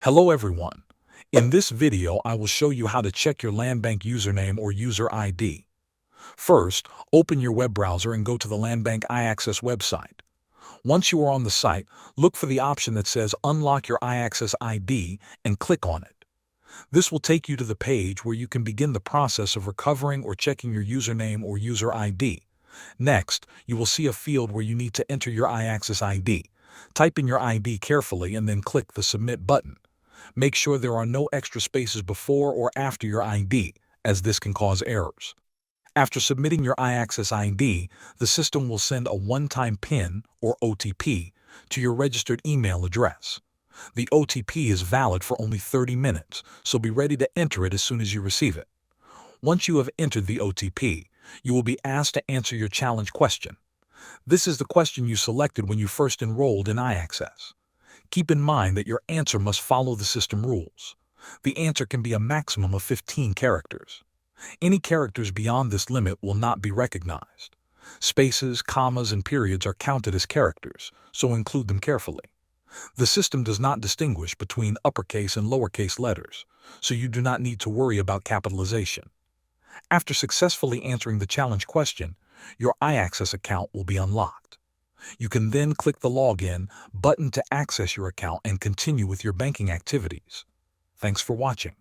Hello everyone. In this video, I will show you how to check your Landbank username or user ID. First, open your web browser and go to the Landbank iAccess website. Once you are on the site, look for the option that says Unlock your iAccess ID and click on it. This will take you to the page where you can begin the process of recovering or checking your username or user ID. Next, you will see a field where you need to enter your iAccess ID. Type in your ID carefully and then click the Submit button. Make sure there are no extra spaces before or after your ID, as this can cause errors. After submitting your iAccess ID, the system will send a one-time PIN, or OTP, to your registered email address. The OTP is valid for only 30 minutes, so be ready to enter it as soon as you receive it. Once you have entered the OTP, you will be asked to answer your challenge question. This is the question you selected when you first enrolled in iAccess. Keep in mind that your answer must follow the system rules. The answer can be a maximum of 15 characters. Any characters beyond this limit will not be recognized. Spaces, commas, and periods are counted as characters, so include them carefully. The system does not distinguish between uppercase and lowercase letters, so you do not need to worry about capitalization. After successfully answering the challenge question, your iAccess account will be unlocked. You can then click the Login button to access your account and continue with your banking activities. Thanks for watching.